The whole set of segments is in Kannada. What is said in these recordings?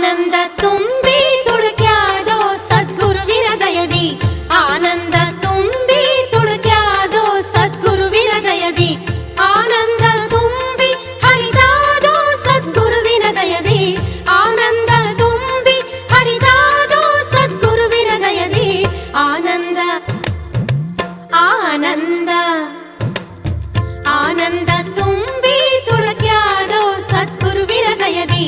ಆನಂದ ತುಂಬಿ ತುಳುಕ್ಯಾದೋ ಸದ್ಗುರುವಿನ ದಯದಿ, ಆನಂದ ತುಂಬಿ ತುಳುಕ್ಯಾದೋ ಸದ್ಗುರುವಿನ ದಯದಿ, ಆನಂದ ತುಂಬಿ ಹರಿದಾದೋ ಸದ್ಗುರುವಿನ ದಯದಿ, ಆನಂದ ತುಂಬಿ ಹರಿದಾದೋ ಸದ್ಗುರುವಿನ ದಯದಿ, ಆನಂದ ಆನಂದ ಆನಂದ ತುಂಬಿ ತುಳುಕ್ಯಾದೋ ಸದ್ಗುರುವಿನ ದಯದಿ,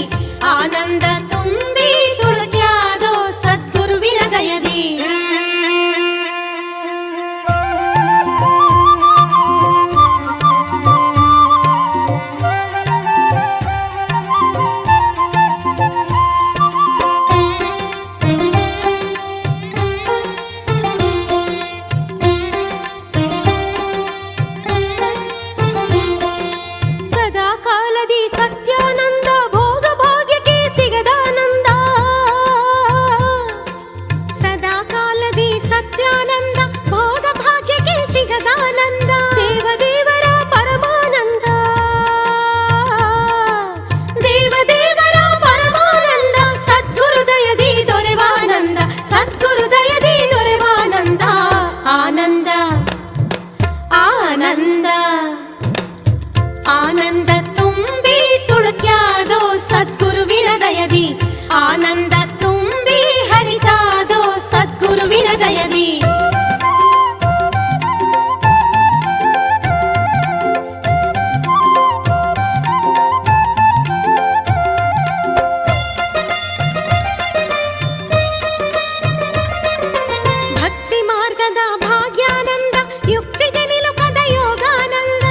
ಆನಂದ ತುಂಬಿ ತುಳುಕ್ಯಾದೋ ಸದ್ಗುರುವಿನ ದಯದಿ. ಸದಾ ಕಾಲದಿ ಸತ್ಯಾನಂದ ಭೋಗ ಭಾಗ್ಯಕ್ಕೆ ಸಿಗದಾನಂದ, ಸದಾ ಕಾಲದಿ ಸತ್ಯಾನಂದ ಭೋಗ ಭಾಗ್ಯಕ್ಕೆ ಸಿಗದಾನಂದ, ದೇವದೇವರ ಪರಮಾನಂದ, ದೇವದೇವರ ಪರಮಾನಂದ, ಸದ್ಗುರು ದಯದಿ ದೊರೆವಾನಂದ, ಸದ್ಗುರು ದಯದಿ ದೊರೆವಾನಂದ, ಆನಂದ ಆನಂದ ಆನಂದ ತುಂಬಿ ತುಳುಕ್ಯಾದೋ ಸದ್ಗುರುವಿನ ದಯದಿ, ಆನಂದ ತುಂಬಿ ಹರಿದಾದೋ ಸದ್ಗುರುವಿನ ದಯದಿ. ಭಕ್ತಿ ಮಾರ್ಗದ ಭಾಗ್ಯಾನಂದ, ಯುಕ್ತಿಗೆ ನಿಲುಕದ ಯೋಗಾನಂದ,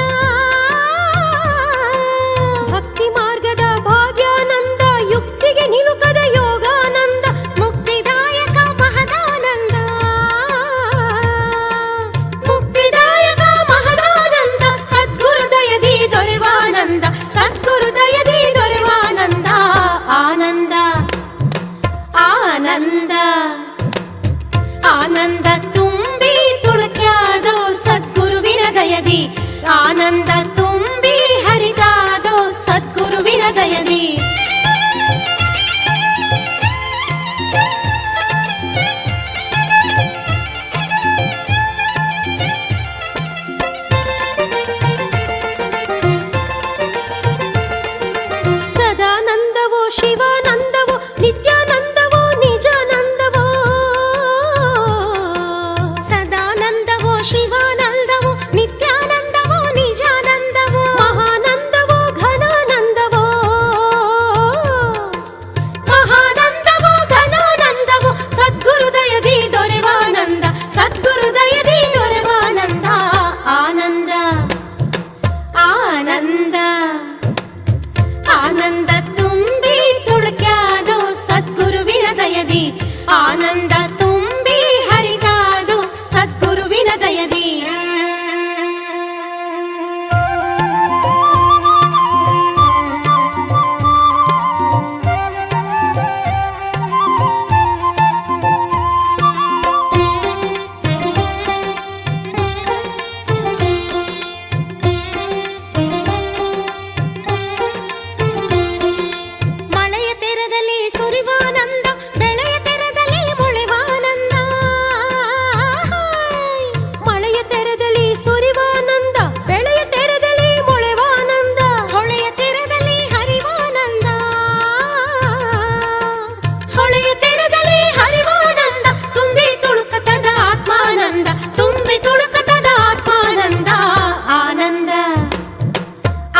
ಭಕ್ತಿ ಮಾರ್ಗದ ಭಾಗ್ಯಾನಂದ, ಯುಕ್ತಿಗೆ ನಿಲುಕದ ಯೋಗಾನಂದ, ಮುಕ್ತಿದಾಯಕ ಮಹದಾನಂದ, ಮುಕ್ತಿದಾಯಕ ಮಹದಾನಂದ, ಸದ್ಗುರು ದಯದಿ ದೊರೆವಾನಂದ, ಸದ್ಗುರು ದಯದಿ ದೊರೆವಾನಂದ, ಆನಂದ ಆನಂದ ಆನಂದ ತುಂಬಿ ತುಳುಕ್ಯಾದೋ ಸದ್ಗುರುವಿನ ದಯದಿ, ಆನಂದ ತುಂಬಿ ಹರಿದಾದೋ ಸದ್ಗುರುವಿನ ದಯದಿ. ಸದಾನಂದವೋ ಶಿವಾನಂದವೋ ನಿತ್ಯಾನಂದವೋ ನಿಜಾನಂದವೋ, ಸದಾನಂದವೋ ಶಿವಾನಂದವೋ ನಿತ್ಯಾನಂದವೋ ನಿಜಾನಂದವೋ, ಮಹಾನಂದವೋ ಘನಾನಂದವೋ, ಮಹಾನಂದವೋ ಘನಾನಂದವೋ, ಸದ್ಗುರು ದಯದಿ ದೊರೆವಾನಂದ, ಸದ್ಗುರು ದಯದಿ ದೊರೆವಾನಂದ, ಆನಂದ ಆನಂದ ಆನಂದ ತುಂಬಿ ತುಳುಕ್ಯಾದೋ ಸದ್ಗುರುವಿನ ದಯದಿ, ಆನಂದ ತುಂಬಿ ಹರಿದಾದೋ ಸದ್ಗುರುವಿನ ದಯದಿ. ಮಳೆಯ ತೆರದಲ್ಲಿ ಸುರಿವಾನಂದ, ಬೆಳೆಯ ತೆರದಲ್ಲಿ ಮೊಳೆವಾನಂದ, ಮಳೆಯ ತೆರದಲ್ಲಿ ಸುರಿವಾನಂದ, ಬೆಳೆಯ ತೆರದಲ್ಲಿ ಮೊಳೆವಾನಂದ, ಹೊಳೆಯ ತೆರದಲ್ಲಿ ಹರಿವಾನಂದ, ಹೊಳೆಯ ತೆರದಲ್ಲಿ ಹರಿವಾನಂದ, ತುಂಬಿ ತುಳುಕತದ ಆತ್ಮಾನಂದ, ತುಂಬಿ ತುಳುಕತದ ಆತ್ಮಾನಂದ, ಆನಂದ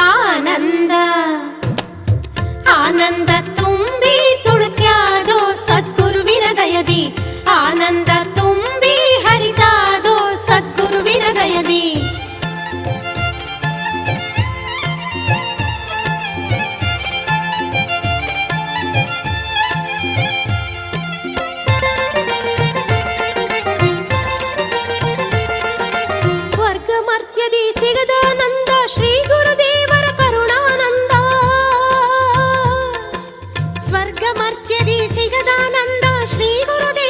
ಆನಂದ ಆನಂದ ತುಂಬಿ ತುಳುಕ್ಯಾದೋ ಸದ್ಗುರುವಿನ ದಯದಿ, ಆನಂದ ತುಂಬಿ ಹರಿದಾದೋ ಸದ್ಗುರುವಿನ ದಯದಿ. ಸ್ವರ್ಗ ಮರ್ತ್ಯದಿ ಸಿಗದಾನಂದ, ಶ್ರೀ ಗುರುದೇವರ ಕರುಣಾನಂದ, ಸ್ವರ್ಗ ಮರ್ತ್ಯದಿ ಸಿಗದಾನಂದ, ಶ್ರೀ ಗುರುದೇವ